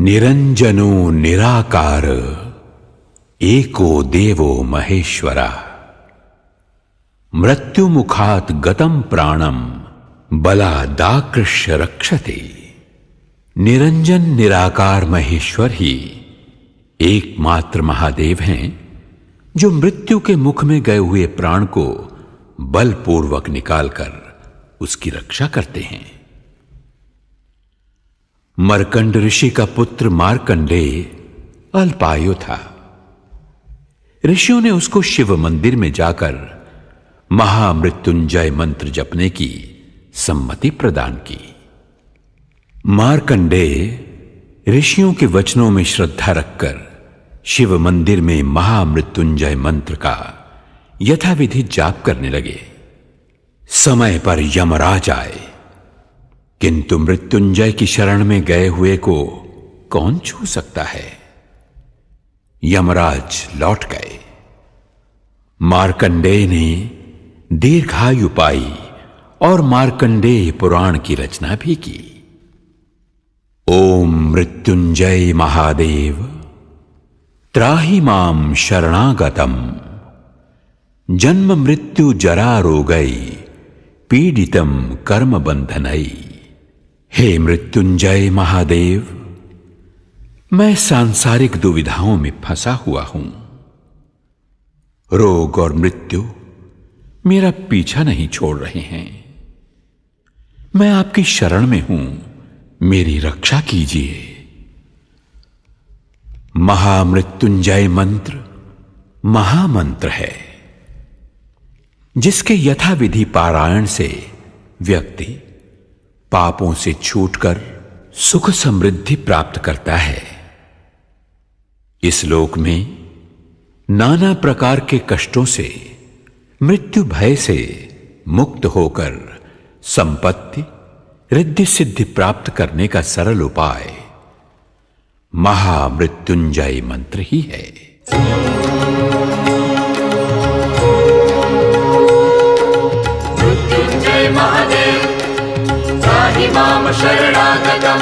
निरंजनो निराकार एको देवो महेश्वरा मृत्युमुखात् गतं प्राणम बलादाकृष्य रक्षते। निरंजन निराकार महेश्वर ही एकमात्र महादेव हैं जो मृत्यु के मुख में गए हुए प्राण को बलपूर्वक निकालकर उसकी रक्षा करते हैं। मर्कंड ऋषि का पुत्र मार्कंडेय अल्पायु था। ऋषियों ने उसको शिव मंदिर में जाकर महामृत्युंजय मंत्र जपने की सम्मति प्रदान की। मार्कंडेय ऋषियों के वचनों में श्रद्धा रखकर शिव मंदिर में महामृत्युंजय मंत्र का यथाविधि जाप करने लगे। समय पर यमराज आए, किंतु मृत्युंजय की शरण में गए हुए को कौन छू सकता है। यमराज लौट गए। मार्कंडेय ने दीर्घायु पाई और मार्कंडेय पुराण की रचना भी की। ओम मृत्युंजय महादेव त्राहि मां शरणागतम जन्म मृत्यु जरा रोगै पीडितम कर्म बंधनै। हे मृत्युंजय महादेव, मैं सांसारिक दुविधाओं में फंसा हुआ हूं। रोग और मृत्यु मेरा पीछा नहीं छोड़ रहे हैं। मैं आपकी शरण में हूं, मेरी रक्षा कीजिए। महामृत्युंजय मंत्र महामंत्र है, जिसके यथाविधि पारायण से व्यक्ति पापों से छूटकर सुख समृद्धि प्राप्त करता है। इस लोक में नाना प्रकार के कष्टों से, मृत्यु भय से मुक्त होकर संपत्ति रिद्धि सिद्धि प्राप्त करने का सरल उपाय महामृत्युंजय मंत्र ही है। मृत्युंजय महादेव त्राहि मां शरणागतं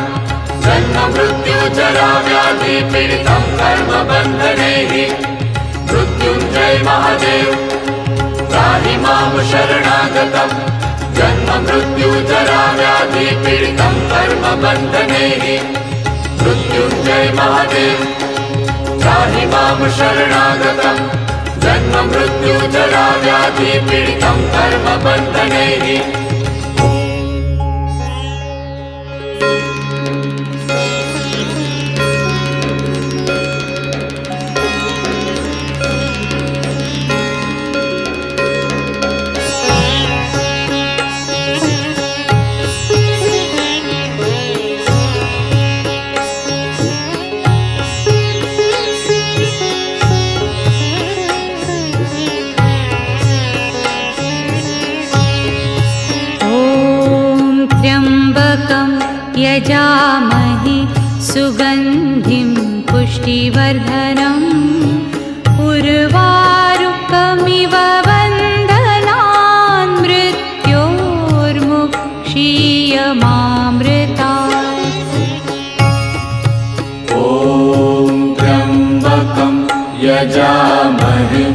जन्म मृत्यु जरा व्याधि पीडितं कर्म बन्धनैः। मृत्युंजय महादेव त्राहि मां शरणागतं जन्म मृत्यु जरा व्याधि पीडितं कर्म बन्धनैः। मृत्युंजय महादेव त्राहि मां शरणागतं जन्म मृत्यु जरा व्याधि पीडितं कर्म बन्धनैः। यजामहे सुगन्धिं पुष्टिवर्धनम् उर्वारुकमिव बन्धनान् मृत्योर्मुक्षीयमामृतात्। ॐ त्र्यम्बकं यजामहे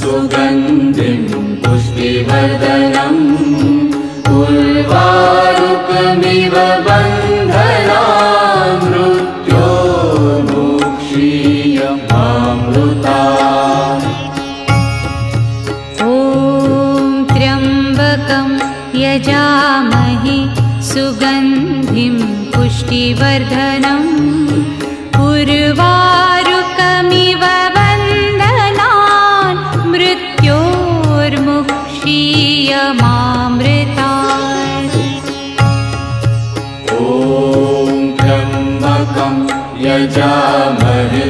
सुगन्धिं पुष्टिवर्धनम् उर्वारुकमिव बन्धनान् मृत्योर्मुक्षीयमामृतात्। ॐ त्र्यम्बकं यजामहे सुगन्धिं पुष्टिवर्धनम् उर्वारुकमिव बन्धनान् मृत्योर्मुक्षीयमामृतात्। ॐ त्र्यम्बकं यजामहे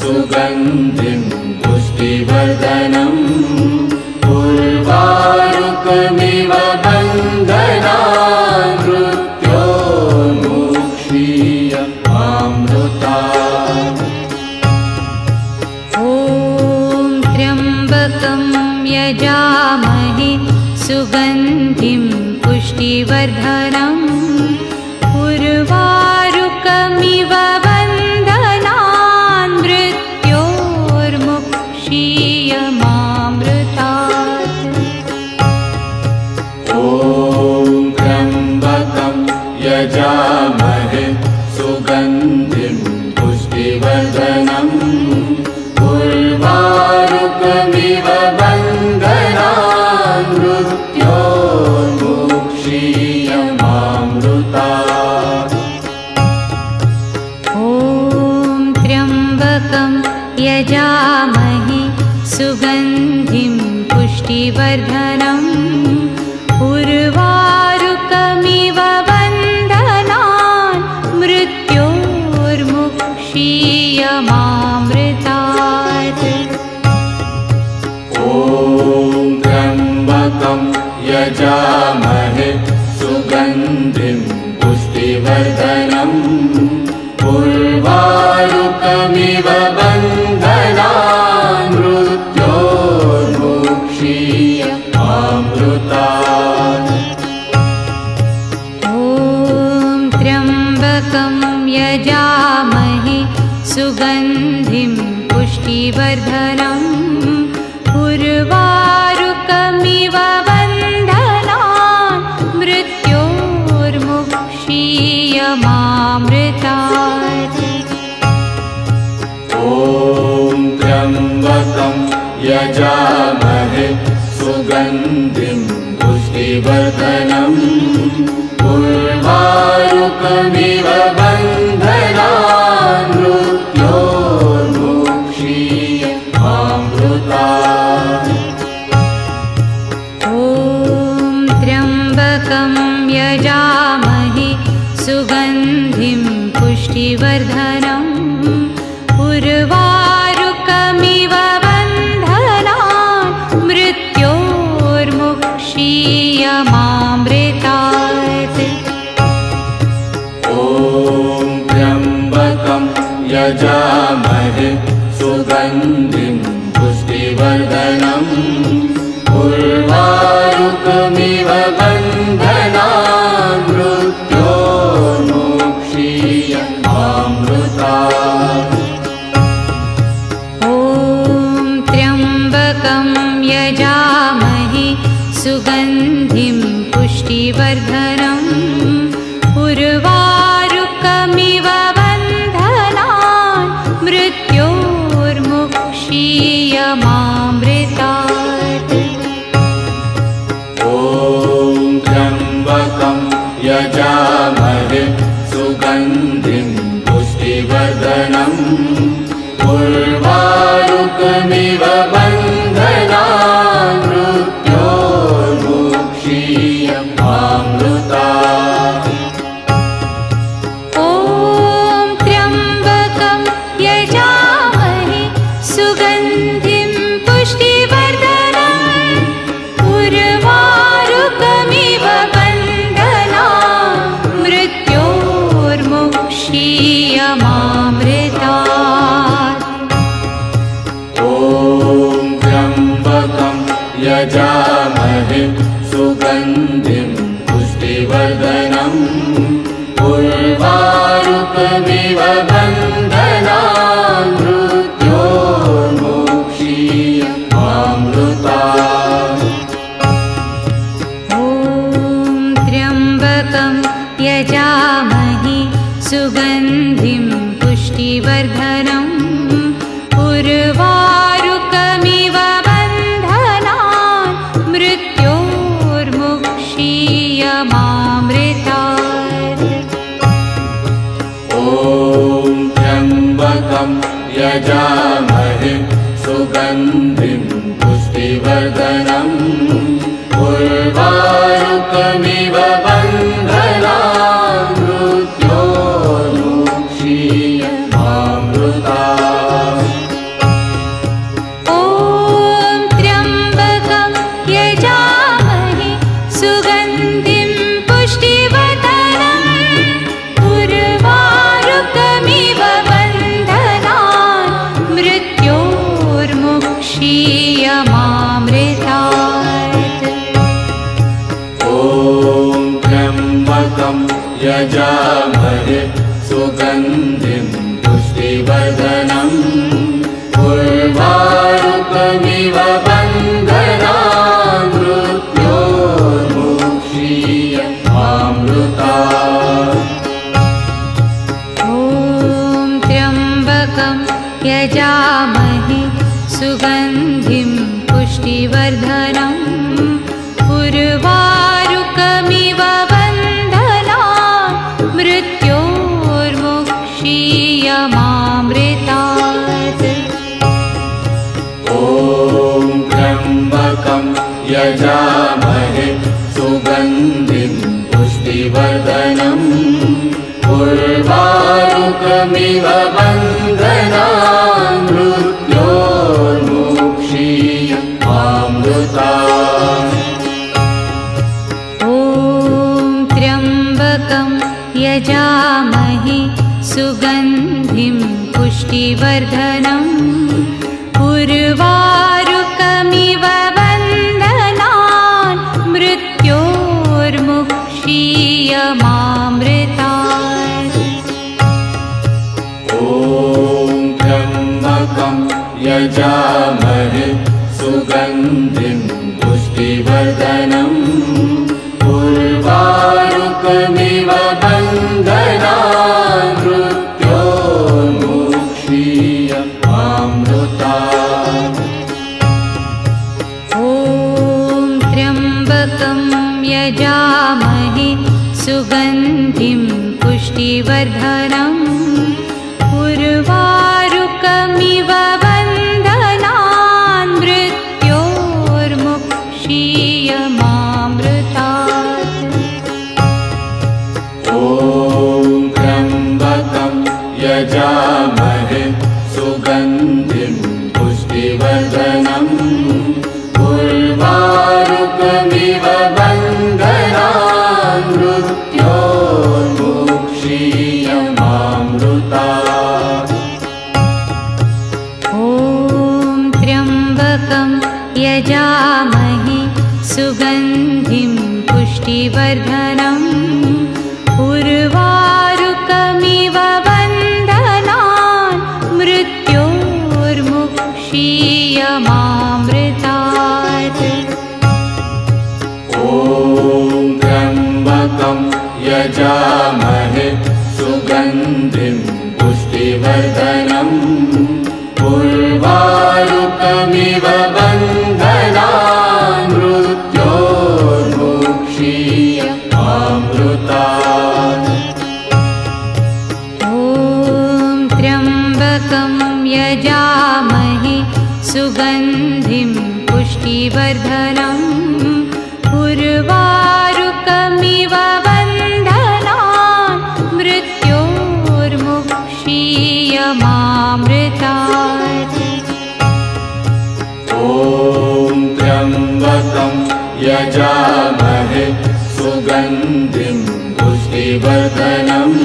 सुगन्धिं पुष्टिवर्धनम् उर्वारुकमिव बन्धनान् मृत्योर्मुक्षीयमामृतात्। ॐ त्र्यम्बकं यजामहे सुगन्धिं पुष्टिवर्धनम् उर्वारुकमिव बन्धनान् सुगन्धिं पुष्टिवर्धनम् उर्वारुकमिव बन्धनान् मृत्योर्मुक्षीयमामृतात्। ॐ त्र्यम्बकं यजामहे सुगन्धिं पुष्टिवर्धनम् उर्वारुकमिव बन्धनान् मृत्योर्मुक्षीयमामृतात्। ॐ त्र्यम्बकं यजामहे सुगन्धिं पुष्टिवर्धनम् उर्वारुकमिव बन्धनान् मृत्योर्मुक्षीयमामृतात्। ॐ त्र्यम्बकं यजामहे सुगन्धिं पुष्टिवर्धनम् उर्वारुकमिव बन्धनान् मृत्योर्मुक्षीयमामृतात्। ॐ त्र्यम्बकं यजामहे सुगन्धिं पुष्टिवर्धनम् उर्वारुकमिव बन्धनान् मृत्योर्मुक्षीयमामृतात्। ॐ त्र्यम्बकं यजामहे सुगन्धिं पुष्टिवर्धनम् उर्वारुकमिव बन्धनान् मृत्योर्मुक्षीयमामृतात्। ॐ त्र्यम्बकं यजामहे सुगन्धिं पुष्टिवर्धनम् उर्वारुकमिव बन्धनान् मृत्योर्मुक्षीयमामृतात्। ॐ त्र्यम्बकं यजामहे सुगन्धिं पुष्टिवर्धनम् उर्वारुकमिव बन्धनान् मृत्योर्मुक्षीयमामृतात्। ॐ त्र्यम्बकं यजामहे सुगन्धिं पुष्टिवर्धनम् उर्वारुकमिव बन्धनान् मृत्योर्मुक्षीयमामृतात्। ॐ त्र्यम्बकं यजामहे सुगन्धिं पुष्टिवर्धनम् उर्वारुकमिव बन्धनान् मृत्योर्मुक्षीयमामृतात्। ॐ त्र्यम्बकं यजामहे सुगन्धिं पुष्टिवर्धनम् उर्वारुकमिव बन्धनान् मृत्योर्मुक्षीयमामृतात्। ॐ त्र्यम्बकं यजामहे सुगन्धिं पुष्टिवर्धनम् उर्वारुकमिव बन्धनान् मृत्योर्मुक्षीयमामृतात्। ॐ त्र्यम्बकं यजामहे सुगन्धिं पुष्टिवर्धनम् उर्वारुकमिव बन्धनान् मृत्योर्मुक्षीयमामृतात्। ॐ त्र्यम्बकं यजामहे सुगन्धिं पुष्टिवर्धनम् उर्वारुकमिव बन्धनान् मृत्योर्मुक्षीयमामृतात्। ॐ त्र्यम्बकं यजामहे सुगन्धिं पुष्टिवर्धनम् उर्वारुकमिव बन्धनान् मृत्योर्मुक्षीयमामृतात्। ॐ त्र्यम्बकं यजामहे सुगन्धिं पुष्टिवर्धनम् उर्वारुकमिव बन्धनान् मृत्योर्मुक्षीयमामृतात्। ॐ त्र्यम्बकं यजामहे सुगन्धिं पुष्टिवर्धनम् उर्वारुकमिव बन्धनान् मृत्योर्मुक्षीयमामृतात्। ॐ त्र्यम्बकं यजामहे सुगन्धिं पुष्टिवर्धनम् उर्वारुकमिव बन्धनान् मृत्योर्मुक्षीयमामृतात्। ॐ त्र्यम्बकं यजामहे सुगन्धिं पुष्टिवर्धनम् उर्वारुकमिव बन्धनान् मृत्योर्मुक्षीयमामृतात्। ॐ त्र्यम्बकं यजामहे सुगन्धिं पुष्टिवर्धनम् उर्वारुकमिव बन्धनान् मृत्योर्मुक्षीयमामृतात्। ॐ त्र्यम्बकं यजामहे सुगन्धिं पुष्टिवर्धनम् उर्वारुकमिव बन्धनान् मृत्योर्मुक्षीयमामृतात्। ॐ त्र्यम्बकं यजामहे सुगन्धिं पुष्टिवर्धनम् उर्वारुकमिव बन्धनान् मृत्योर्मुक्षीयमामृतात्। ॐ त्र्यम्बकं यजामहे सुगन्धिं पुष्टिवर्धनम् उर्वारुकमिव बन्धनान् मृत्योर्मुक्षीयमामृतात्। ॐ त्र्यम्बकं यजामहे सुगन्धिं पुष्टिवर्धनम्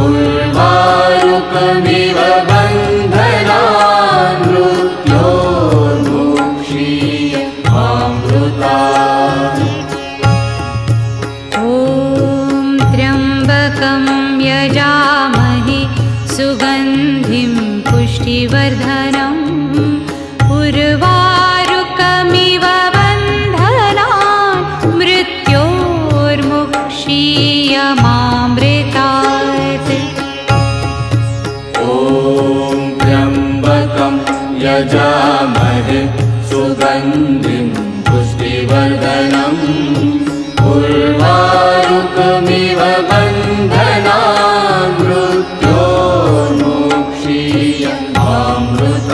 उर्वारुकमिव बन्धनान् मृत्योर्मुक्षीयमामृतात्। ॐ त्र्यम्बकं यजामहे सुगन्धिं पुष्टिवर्धनम् उर्वारुकमिव बन्धनान् मृत्योर्मुक्षीयमामृतात्। ॐ त्र्यम्बकं यजामहे सुगन्धिं पुष्टिवर्धनम् उर्वारुकमिव बन्धनान् मृत्योर्मुक्षीयमामृतात्।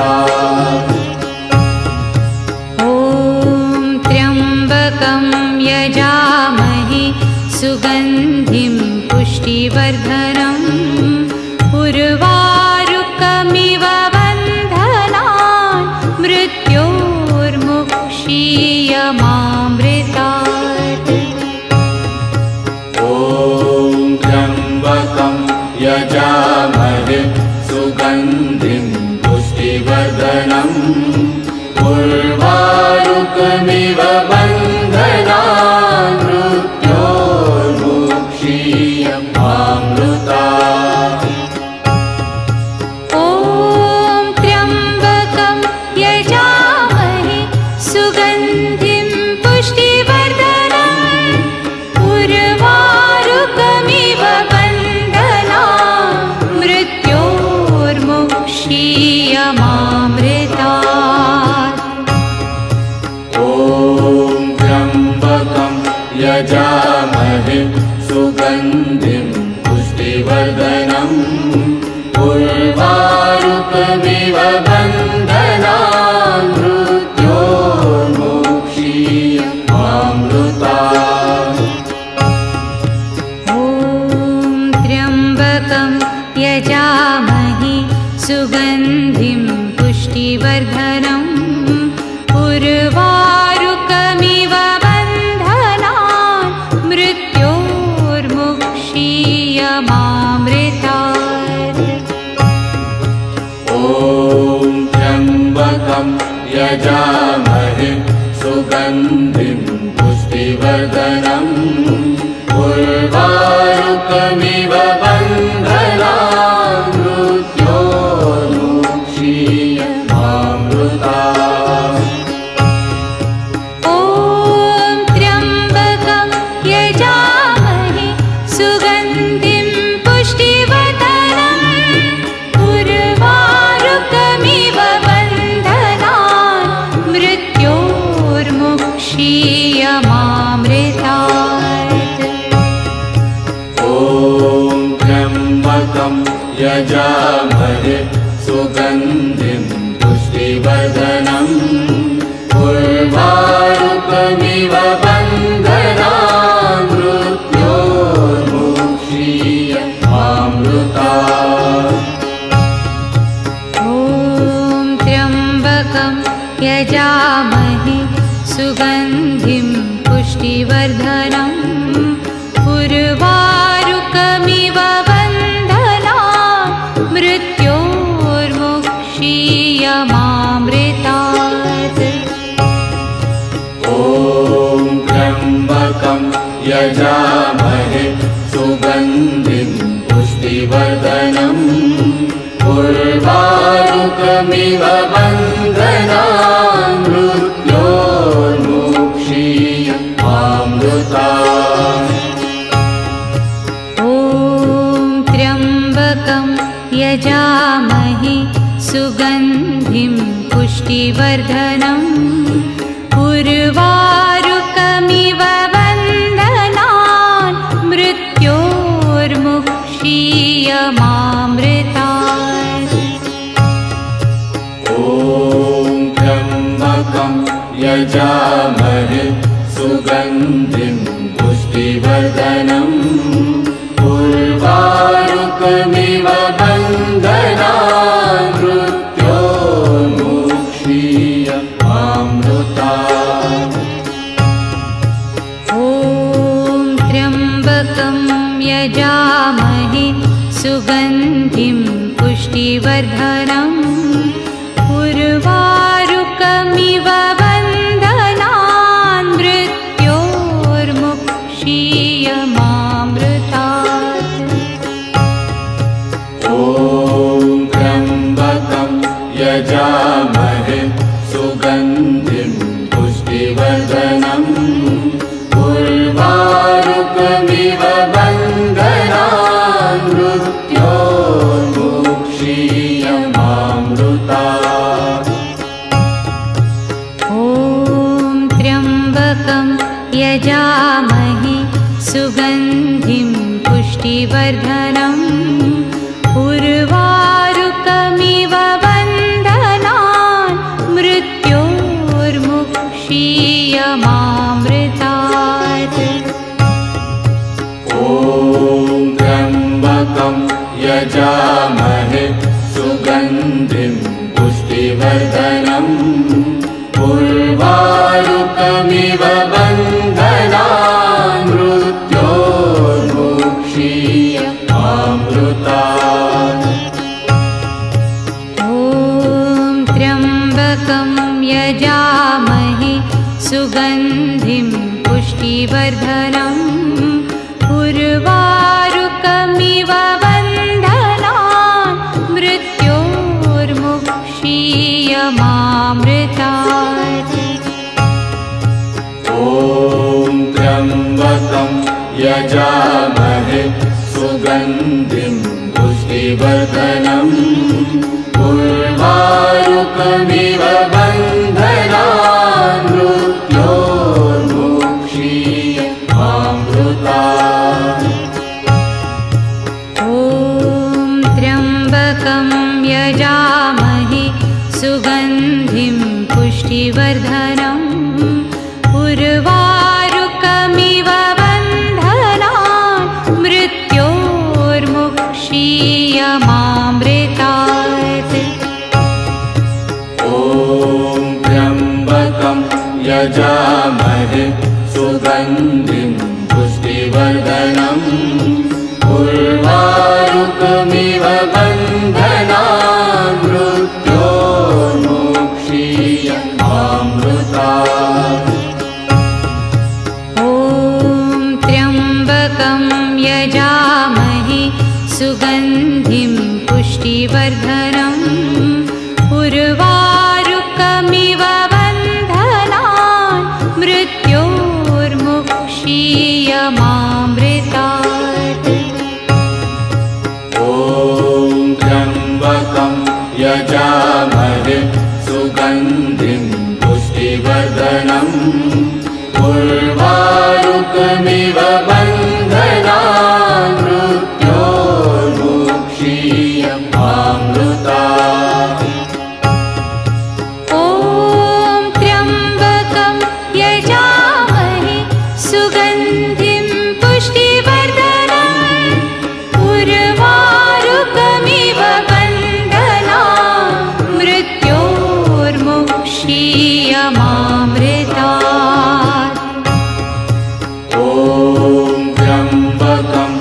सुगन्धिं बन्धनान् मृत्योर्मुक्षीयमामृतात्। ॐ त्र्यम्बकं यजामहे सुगन्धिं पुष्टिवर्धनम् उर्वारुकमिव बन्धनान् मृत्योर्मुक्षीयमामृतात्। ॐ त्र्यम्बकं यजामहे सुगन्धिं पुष्टिवर्धनम् उर्वारुकमिव बन्धनान् मृत्योर्मुक्षीयमामृतात्। ॐ त्र्यम्बकं यजामहे सुगन्धिं पुष्टिवर्धनम् उर्वारुकमिव बन्धनान् मृत्योर्मुक्षीयमामृतात्। ॐ त्र्यम्बकं यजामहे सुगन्धिं पुष्टिवर्धनम् उर्वारुकमिव बन्धनान् मृत्योर्मुक्षीयमामृतात्। ॐ त्र्यम्बकं यजामहे सुगन्धिं पुष्टिवर्धनम् उर्वारुकमिव बन्धनान् मृत्योर्मुक्षीयमामृतात्। ॐ त्र्यम्बकं यजामहे सुगन्धिं पुष्टिवर्धनम् उर्वारुकमिव बन्धनान् मृत्योर्मुक्षीयमामृतात्। ॐ त्र्यम्बकं यजामहे सुगन्धिं पुष्टिवर्धनम् उर्वारुकमिव बन्धनान् मृत्योर्मुक्षीयमामृतात्। ॐ त्र्यम्बकं यजामहे सुगन्धिं पुष्टिवर्धनम् उर्वारुकमिव बन्धनान् मृत्योर्मुक्षीयमामृतात्। ॐ त्र्यम्बकं यजामहे सुगन्धिं पुष्टिवर्धनम् उर्वारुकमिव बन्धनान् मृत्योर्मुक्षीयमामृतात्। ॐ त्र्यम्बकं यजामहे सुगन्धिं पुष्टिवर्धनम् उर्वारुकमिव बन्धनान् मृत्योर्मुक्षीयमामृतात्। ॐ त्र्यम्बकं यजामहे सुगन्धिं पुष्टिवर्धनम् उर्वारुकमिव बन्धनान् मृत्योर्मुक्षीयमामृतात्। ॐ त्र्यम्बकं यजामहे सुगन्धिं पुष्टिवर्धनम् उर्वारुकमिव बन्धनान् मृत्योर्मुक्षीयमामृतात्। ॐ त्र्यम्बकं यजामहे सुगन्धिं पुष्टिवर्धनम् उर्वारुकमिव बन्धनान् मृत्योर्मुक्षीयमामृतात्। ॐ त्र्यम्बकं यजामहे सुगन्धिं पुष्टिवर्धनम् उर्वारुकमिव बन्धनान् मृत्योर्मुक्षीयमामृतात्। ॐ त्र्यम्बकं यजामहे सुगन्धिं पुष्टिवर्धनम् उर्वारुकमिव बन्धनान् मृत्योर्मुक्षीयमामृतात् ॐ त्र्यम्बकं यजामहे सुगन्धिं पुष्टिवर्धनम् उर्वारुकमिव बन्धनान् मृत्योर्मुक्षीयमामृतात् ॐ त्र्यम्बकं यजामहे सुगन्धिं पुष्टिवर्धनम् उर्वारुकमिव बन्धनान् मृत्योर्मुक्षीयमामृतात् ॐ त्र्यम्बकं यजामहे सुगन्धिं पुष्टिवर्धनम् उर्वारुकमिव बन्धनान् मृत्योर्मुक्षीयमामृतात् ॐ त्र्यम्बकं यजामहे सुगन्धिं पुष्टिवर्धनम् उर्वारुकमिव बन्धनान् मृत्योर्मुक्षीयमामृतात् ॐ त्र्यम्बकं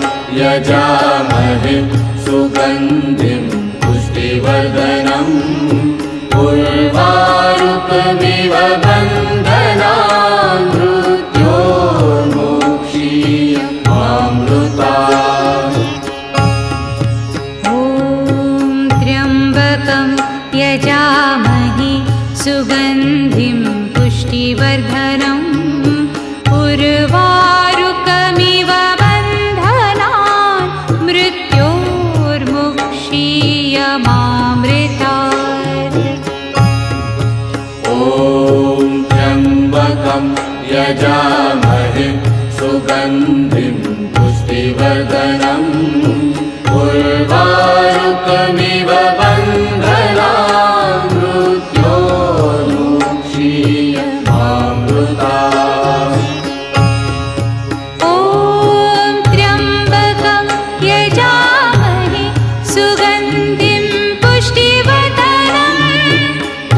यजामहे सुगन्धिं पुष्टिवर्धनम् उर्वारुकमिव बन्धनान् मृत्योर्मुक्षीयमामृतात् ॐ त्र्यम्बकं यजामहे सुगन्धिं पुष्टिवर्धनम् उर्वारुकमिव बन्धनान् मृत्योर्मुक्षीयमामृतात् ॐ त्र्यम्बकं यजामहे सुगन्धिं पुष्टिवर्धनम्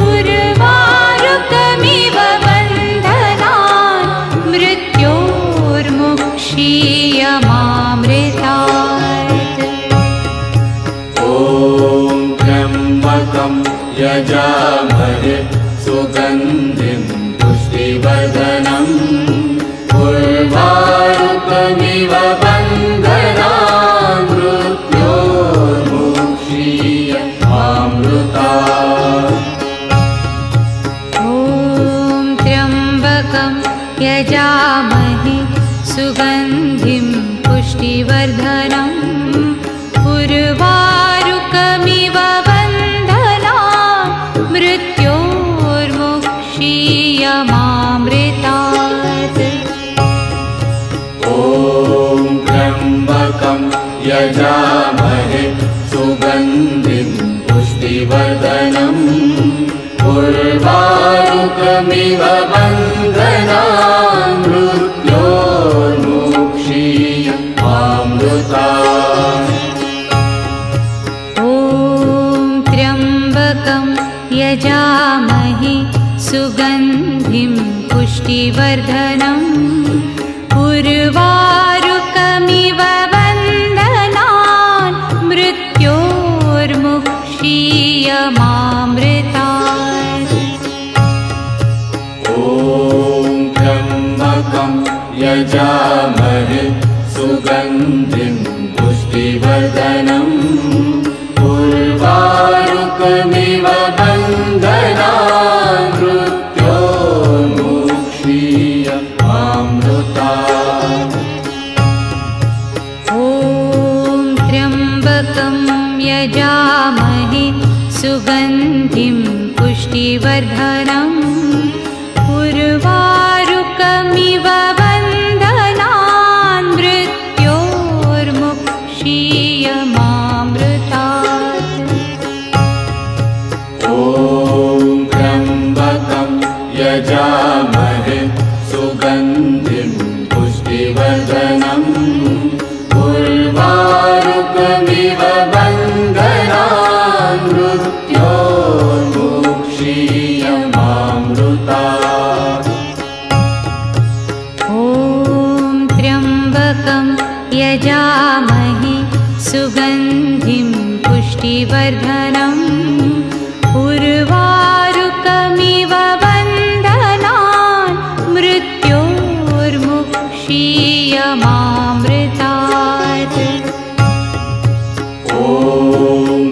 उर्वारुकमिव बन्धनान् मृत्योर्मुक्षीयमामृतात् ॐ त्र्यम्बकं यजामहे सुगन्धिं पुष्टिवर्धनम् उर्वारुकमिव बन्धनान् मृत्योर्मुक्षीयमामृतात् ॐ त्र्यम्बकं यजामहे सुगन्धिं पुष्टिवर्धनम् उर्वारुकमिव बन्धनान् मृत्योर्मुक्षीयमामृतात् ॐ त्र्यम्बकं यजामहे सुगन्धिं पुष्टिवर्धनम् उर्वारुकमिव बन्धनान् मृत्योर्मुक्षीयमामृतात् ॐ त्र्यम्बकं यजामहे सुगन्धिं पुष्टिवर्धनम् उर्वारुकमिव बन्धनान् मृत्योर्मुक्षीयमामृतात् ॐ त्र्यम्बकं यजामहे सुगन्धिं पुष्टिवर्धनम् उर्वारुकमिव बन्धनान् मृत्योर्मुक्षीयमामृतात् ॐ त्र्यम्बकं यजामहे सुगन्धिं पुष्टिवर्धनम् उर्वारुकमिव बन्धनान् मृत्योर्मुक्षीयमामृतात् ॐ त्र्यम्बकं यजामहे सुगन्धिं पुष्टिवर्धनम् उर्वारुकमिव बन्धनान् मृत्योर्मुक्षीयमामृतात् ॐ पुष्टिवर्धनम् उर्वारुकमिव बन्धनान् मृत्योर्मुक्षीयमामृतात्। ॐ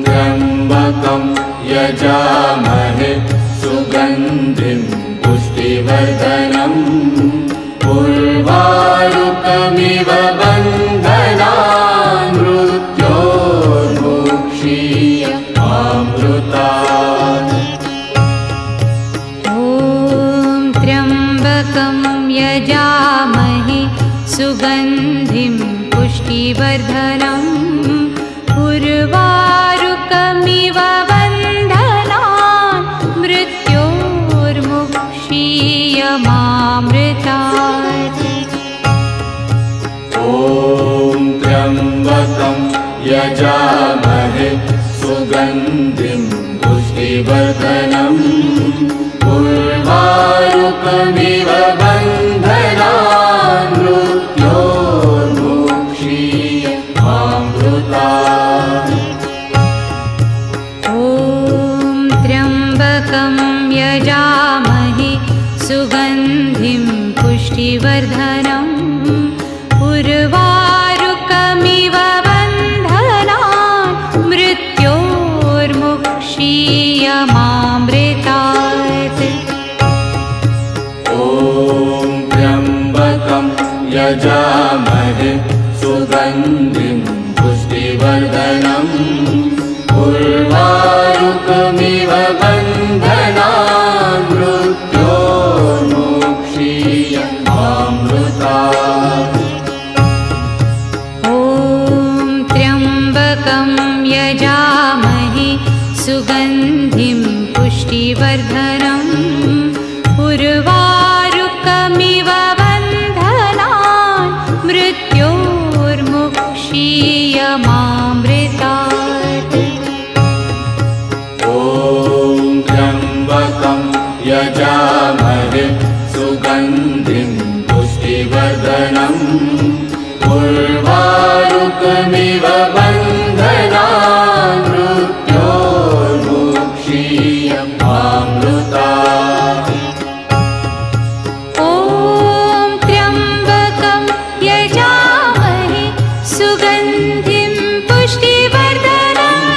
त्र्यम्बकं यजामहे सुगन्धिं पुष्टिवर्धनम् उर्वारुकमिव बन्धनान् मृत्योर्मुक्षीयमामृतात्। ॐ त्र्यम्बकं यजामहे सुगन्धिं पुष्टिवर्धनम् उर्वारुकमिव बन्धनान् मृत्योर्मुक्षीयमामृतात्। ॐ त्र्यम्बकं यजामहे सुगन्धिं पुष्टिवर्धनम् उर्वारुकमिव बन्धनान् मृत्योर्मुक्षीयमामृतात्। ॐ त्र्यम्बकं यजामहे सुगन्धिं पुष्टिवर्धनम् उर्वारुकमिव बन्धनान् मृत्योर्मुक्षीयमामृतात्। ॐ त्र्यम्बकं यजामहे सुगन्धिं पुष्टिवर्धनम् उर्वारुकमिव बन्धनान् मृत्योर्मुक्षीयमामृतात्। ॐ त्र्यम्बकं यजामहे सुगन्धिं पुष्टिवर्धनम् उर्वारुकमिव बन्धनान् मृत्योर्मुक्षीयमामृतात्। ॐ त्र्यम्बकं यजामहे सुगन्धिं पुष्टिवर्धनम् उर्वारुकमिव बन्धनान् मृत्योर्मुक्षीयमामृतात्। ॐ त्र्यम्बकं यजामहे सुगन्धिं पुष्टिवर्धनम्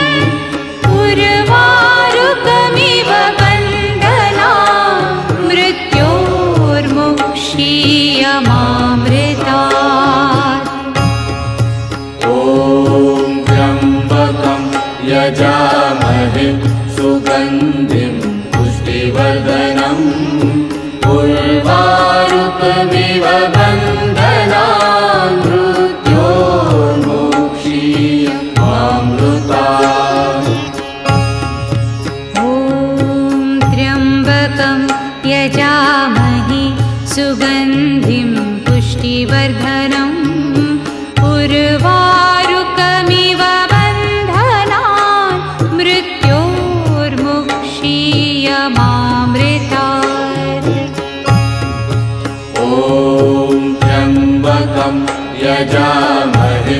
उर्वारुकमिव बन्धनान् मृत्योर्मुक्षीयमामृतात्। ॐ त्र्यम्बकं यजामहे सुगन्धिं पुष्टिवर्धनम् उर्वारुकमिव बन्धनान् मृत्योर्मुक्षीयमामृतात्। ॐ त्र्यम्बकं यजामहे सुगन्धिं पुष्टिवर्धनम् उर्वारुकमिव बन्धनान् मृत्योर्मुक्षीयमामृतात्। ॐ त्र्यम्बकं यजामहे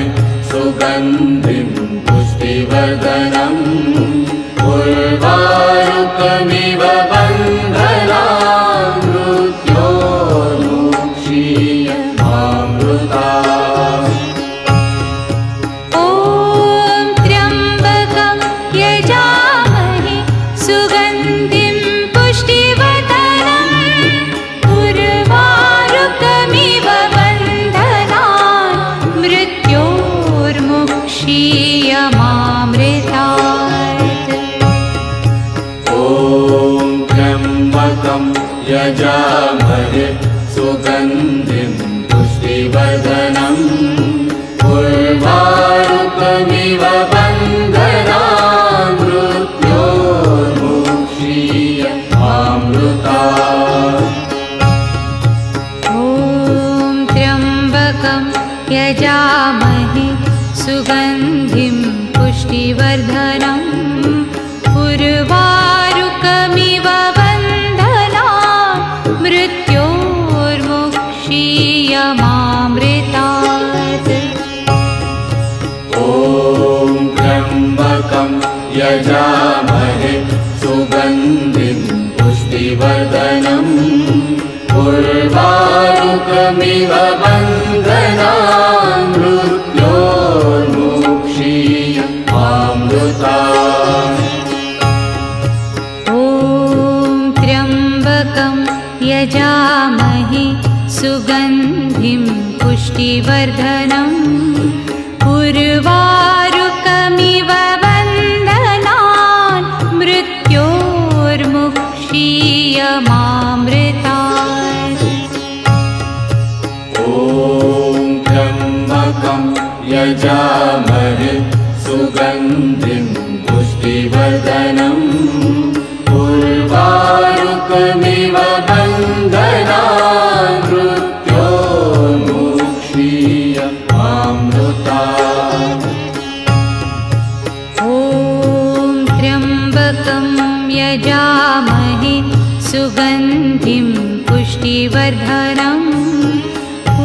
सुगन्धिं पुष्टिवर्धनम् उर्वारुकमिव बन्धनान् मृत्योर्मुक्षीयमामृतात्। ॐ त्र्यम्बकं यजामहे सुगन्धिं पुष्टिवर्धनम् उर्वारुकमिव बन्धनान् मृत्योर्मुक्षीयमामृतात्। ॐ त्र्यम्बकं यजामहे सुगन्धिं पुष्टिवर्धनम् उर्वारुकमिव बन्धनान् मृत्योर्मुक्षीयमामृतात्। ॐ त्र्यम्बकं यजामहे सुगन्धिं पुष्टिवर्धनम् उर्वारुकमिव बन्धनान् यजामहे सुगन्धिं पुष्टिवर्धनम् उर्वारुकमिव बन्धनान् मृत्योर्मुक्षीयमामृतात्। ॐ त्र्यम्बकं यजामहे सुगन्धिं पुष्टिवर्धनम् उर्वारुकमिव बन्धनान् मृत्योर्मुक्षीयमामृतात्। ॐ त्र्यम्बकं यजामहे सुगन्धिं पुष्टिवर्धनम् उर्वारुकमिव बन्धनान् मृत्योर्मुक्षीयमामृतात्। ॐ त्र्यम्बकं यजामहे सुगन्धिं पुष्टिवर्धनम्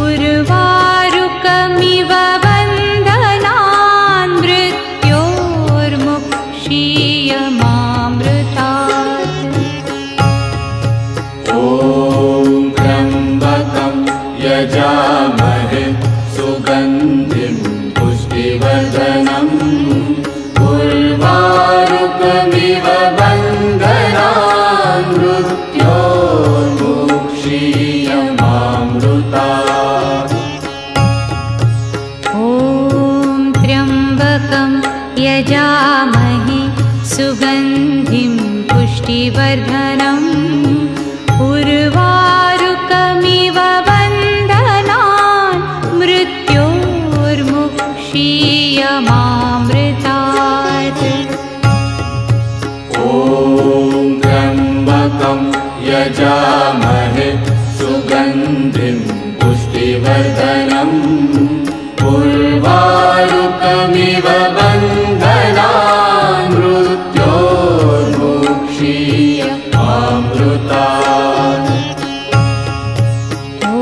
उर्वारुकमिव बन्धनान् मृत्योर्मुक्षीयमामृतात्। ॐ त्र्यम्बकं यजामहे सुगन्धिं पुष्टिवर्धनम् उर्वारुकमिव बन्धनान् मृत्योर्मुक्षीयमामृतात्। ॐ त्र्यम्बकं यजामहे सुगन्धिं पुष्टिवर्धनम् उर्वारुकमिव बन्धनान् मृत्योर्मुक्षीयमामृतात्। ॐ त्र्यम्बकं यजामहे सुगन्धिं पुष्टिवर्धनम् उर्वारुकमिव बन्धनान् मृत्योर्मुक्षीयमामृतात्। ॐ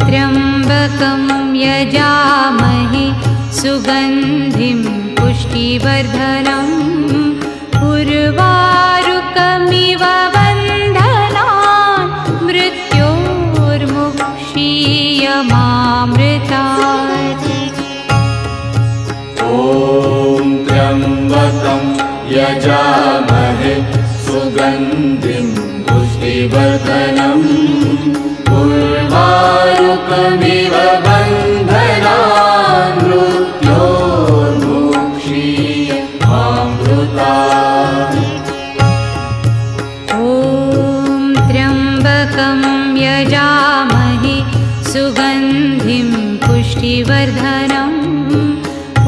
त्र्यम्बकं यजामहे सुगन्धिं पुष्टिवर्धनम् उर्वारुकमिव बन्धनान् मृत्योर्मुक्षीयमामृतात्। ॐ त्र्यम्बकं यजामहे सुगन्धिं पुष्टिवर्धनम् उर्वारुकमिव बन्धनान् मृत्योर्मुक्षीयमामृतात्। ॐ त्र्यम्बकं यजामहे सुगन्धिं पुष्टिवर्धनम्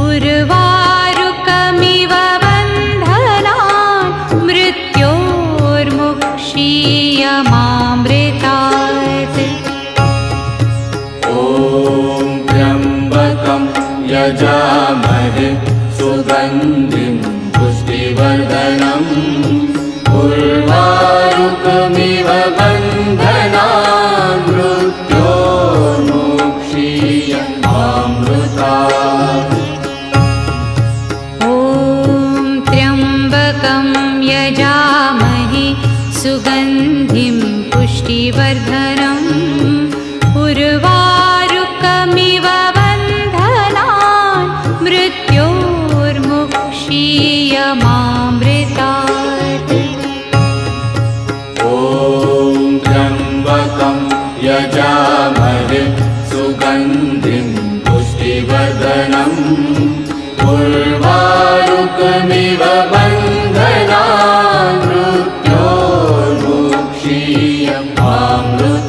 उर्वारुकमिव बन्धनान् मृत्योर्मुक्षीयमामृतात्। ॐ त्र्यम्बकं यजामहे सुगन्धिं पुष्टिवर्धनम् उर्वारुकमिव बन्धनान् मृत्योर्मुक्षीयमामृतात्। ॐ त्र्यम्बकं यजामहे सुगन्धिं पुष्टिवर्धनम् उर्वारुकमिव बन्धनान् मृत्योर्मुक्षीयमामृतात्। ॐ त्र्यम्बकं यजामहे सुगन्धिं पुष्टिवर्धनम् उर्वारुकमिव बन्धनान् मृत्योर्मुक्षीयमामृतात्।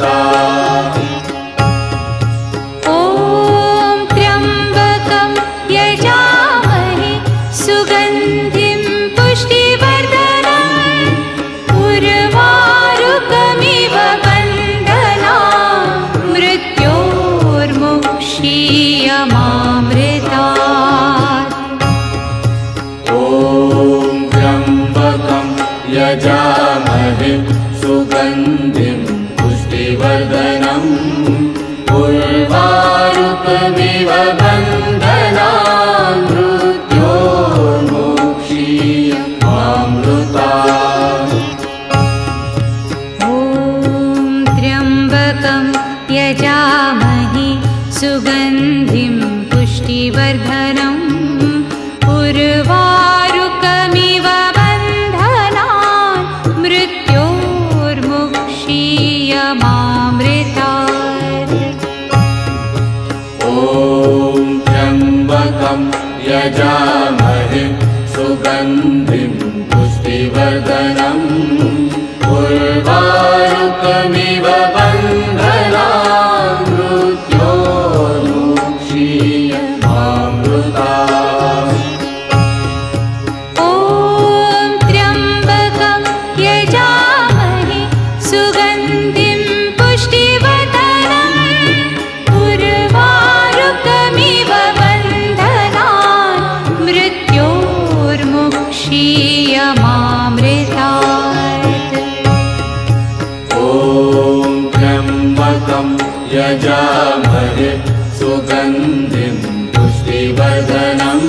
यजामहे सुगन्धिं पुष्टिवर्धनम् उर्वारुकमिव बन्धनान् मृत्योर्मुक्षीयमामृतात्। ॐ त्र्यम्बकं यजामहे सुगन्धिं पुष्टिवर्धनम् उर्वारुकमिव बन्धनान् मृत्योर्मुक्षीयमामृतात्। ॐ त्र्यम्बकं यजामहे सुगन्धिं पुष्टिवर्धनम्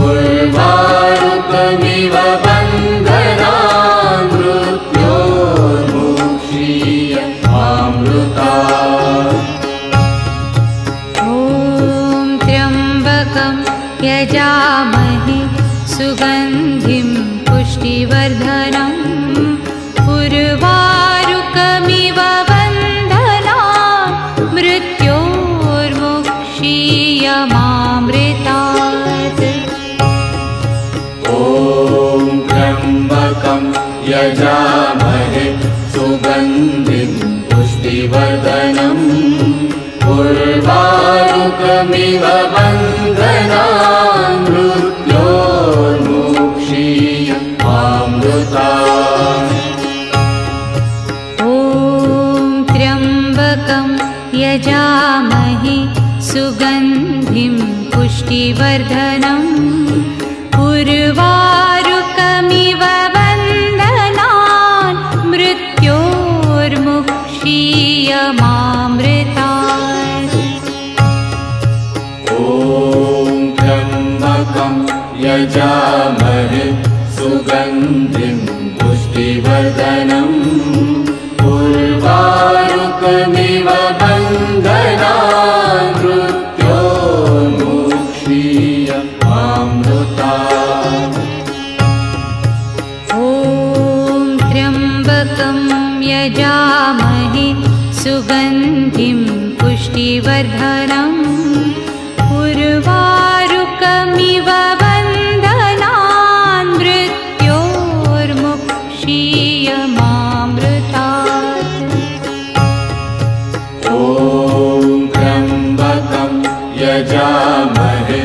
उर्वारुकमिव बन्धनान् मृत्योर्मुक्षीयमामृतात्। ॐ त्र्यम्बकं यजामहे सुगन्धिं पुष्टिवर्धनम् उर्वारुकमिव बन्धनान् मृत्योर्मुक्षीयमामृतात्। ॐ त्र्यम्बकं यजामहे सुगन्धिं पुष्टिवर्धनम् उर्वारुकमिव बन्धनान् मृत्योर्मुक्षीयमामृतात्। ॐ त्र्यम्बकं यजामहे सुगन्धिं पुष्टिवर्धनम् उर्वारुकमिव बन्धनान् मृत्योर्मुक्षीयमामृतात्। ॐ त्र्यम्बकं यजामहे सुगन्धिं पुष्टिवर्धनम् उर्वारुकमिव बन्धनान् मृत्योर्मुक्षीयमामृतात्। ॐ त्र्यम्बकं यजामहे सुगन्धिं पुष्टिवर्धनम् उर्वारुकमिव बन्धनान् मृत्योर्मुक्षीयमामृतात्। ॐ त्र्यम्बकं यजामहे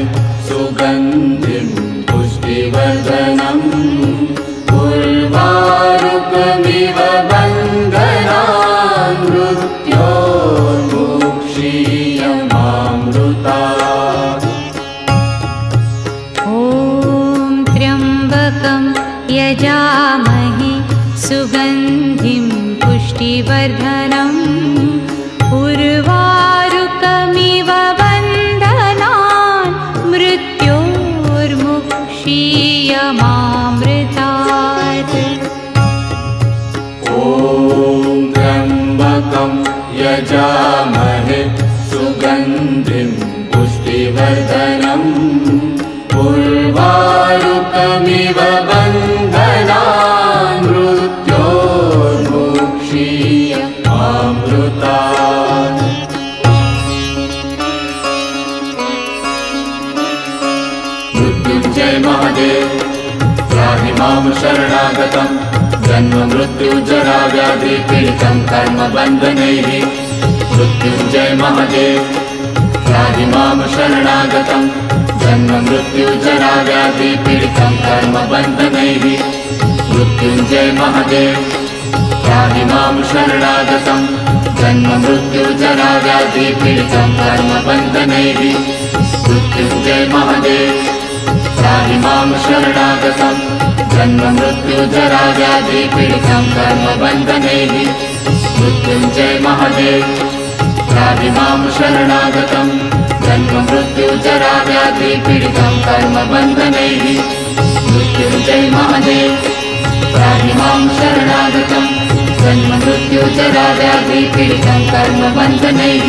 सुगन्धिं पुष्टिवर्धनम् उर्वारुकमिव बन्धनान् मृत्योर्मुक्षीयमामृतात्। ॐ त्र्यम्बकं यजामहे सुगन्धिं पुष्टिवर्धनम् उर्वारुकमिव बन्धनान् मृत्योर्मुक्षीयमामृतात्। ॐ त्र्यम्बकं यजामहे सुगन्धिं पुष्टिवर्धनम् उर्वारुकमिव बन्धनान् मृत्योर्मुक्षीयमामृतात्। मृत्युञ्जय महादेव त्राहि मां शरणागतं जन्म मृत्युजरा व्याधि पीडितं कर्मबन्धनैः। मृत्युञ्जय महादेव त्राहि मां शरणागतं जन्म मृत्युजरा व्याधि पीडितं कर्मबन्धनैः। मृत्युञ्जय महादेव त्राहि मां शरणागतं जन्म मृत्युजरा व्याधि पीडितं कर्मबन्धनैः। मृत्युञ्जय महादेव त्राहि मां शरणागतं जन्म मृत्युजरा व्याधि पीडितं कर्मबन्धनैः। मृत्युञ्जय महादेव त्राहि मां शरणागतं जन्म मृत्युजरा व्याधि पीडितं कर्मबन्धनैः। मृत्युञ्जय महादेव त्राहि मां शरणागतं जन्म मृत्युजरा व्याधि पीडितं कर्मबन्धनैः।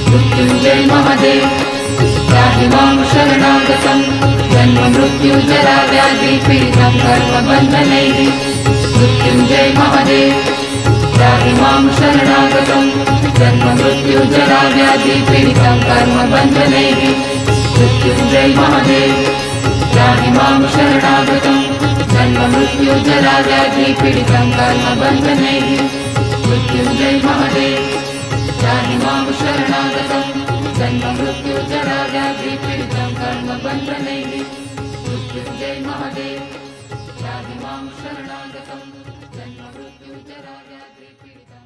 मृत्युञ्जय महादेव त्राहि मां शरणागतं जन्म मृत्युजरा व्याधि पीडितं कर्मबन्धनैः। मृत्युञ्जय महादेव त्राहि मां शरणागतं जन्म मृत्युजरा व्याधि पीडितं कर्मबन्धनैः। मृत्युंजय महादेव त्राहि मां शरणागतं जन्ममृत्युजराव्याधिपीडितं कर्मबन्धनैः मृत्युंजय महादेव त्राहि मां शरणागतं जन्ममृत्युजराव्याधिपीडितं कर्मबन्धनैः मृत्युंजय महादेव त्राहि मां शरणागतं जन्ममृत्युजराव्याधिपीडितं